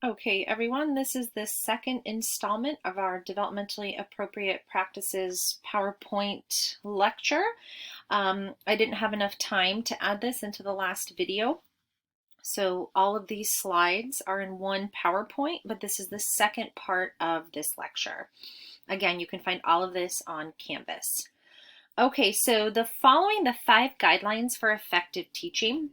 Okay, everyone, this is the second installment of our Developmentally Appropriate Practices PowerPoint lecture. I didn't have enough time to add this into the last video, so all of these slides are in one PowerPoint, but this is the second part of this lecture. Again, you can find all of this on Canvas. Okay, so the 5 guidelines for effective teaching.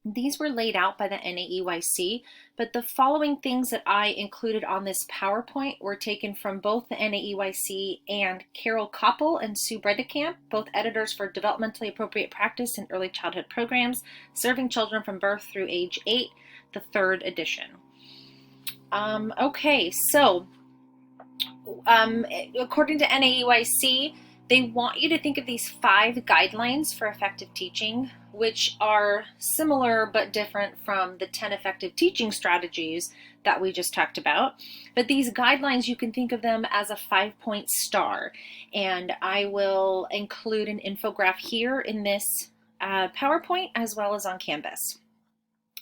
These were laid out by the NAEYC, but the following things that I included on this PowerPoint were taken from both the NAEYC and Carol Koppel and Sue Bredekamp, both editors for Developmentally Appropriate Practice in Early Childhood Programs, Serving Children from Birth through Age 8, the 3rd edition. Okay, so according to NAEYC, they want you to think of these 5 guidelines for effective teaching, which are similar but different from the 10 effective teaching strategies that we just talked about. But these guidelines, you can think of them as a 5-point star. And I will include an infographic here in this PowerPoint as well as on Canvas.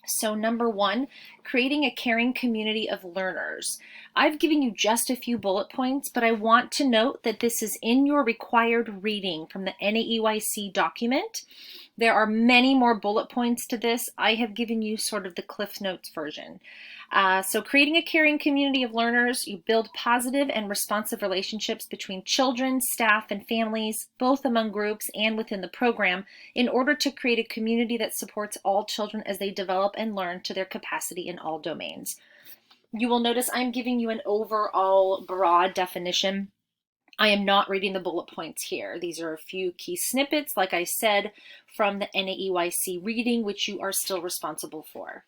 So number 1, creating a caring community of learners. I've given you just a few bullet points, but I want to note that this is in your required reading from the NAEYC document. There are many more bullet points to this. I have given you sort of the Cliff Notes version. So creating a caring community of learners, you build positive and responsive relationships between children, staff, and families, both among groups and within the program, in order to create a community that supports all children as they develop and learn to their capacity in all domains. You will notice I'm giving you an overall broad definition. I am not reading the bullet points here. These are a few key snippets, like I said, from the NAEYC reading, which you are still responsible for.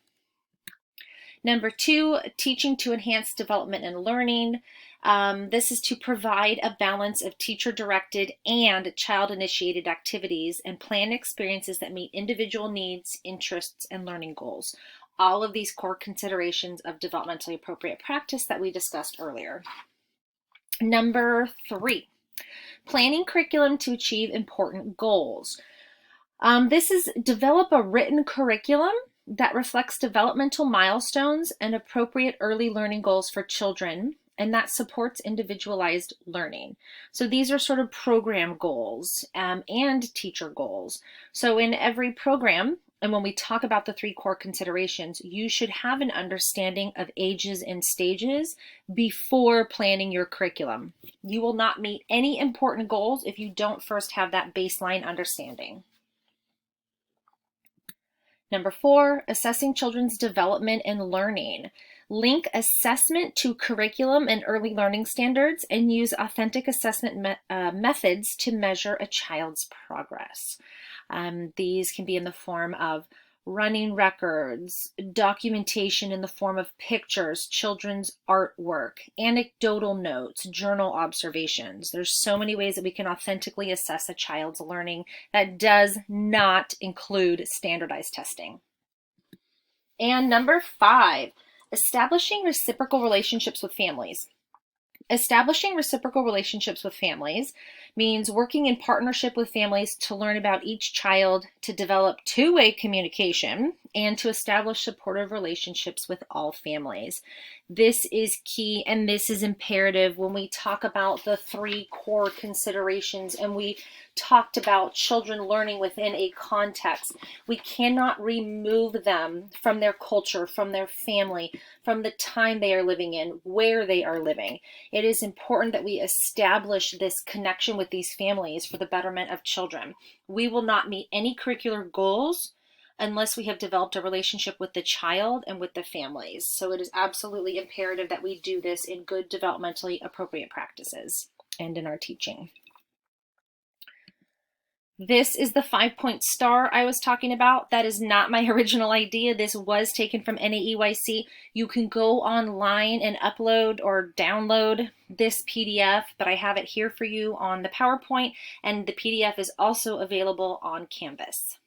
Number 2, teaching to enhance development and learning. This is to provide a balance of teacher-directed and child-initiated activities and plan experiences that meet individual needs, interests, and learning goals. All of these core considerations of developmentally appropriate practice that we discussed earlier. Number 3, planning curriculum to achieve important goals. This is develop a written curriculum that reflects developmental milestones and appropriate early learning goals for children, and that supports individualized learning. So these are sort of program goals and teacher goals. So in every program, and when we talk about the 3 core considerations, you should have an understanding of ages and stages before planning your curriculum. You will not meet any important goals if you don't first have that baseline understanding. Number 4, assessing children's development and learning. Link assessment to curriculum and early learning standards and use authentic assessment methods to measure a child's progress. These can be in the form of running records, documentation in the form of pictures, children's artwork, anecdotal notes, journal observations. There's so many ways that we can authentically assess a child's learning that does not include standardized testing. And number 5, establishing reciprocal relationships with families. Establishing reciprocal relationships with families means working in partnership with families to learn about each child, to develop two-way communication, and to establish supportive relationships with all families. This is key and this is imperative when we talk about the 3 core considerations and we talked about children learning within a context. We cannot remove them from their culture, from their family, from the time they are living in, where they are living. It is important that we establish this connection with these families for the betterment of children. We will not meet any curricular goals unless we have developed a relationship with the child and with the families. So it is absolutely imperative that we do this in good developmentally appropriate practices and in our teaching. This is the 5-point star I was talking about. That is not my original idea. This was taken from NAEYC. You can go online and upload or download this PDF, but I have it here for you on the PowerPoint, and the PDF is also available on Canvas.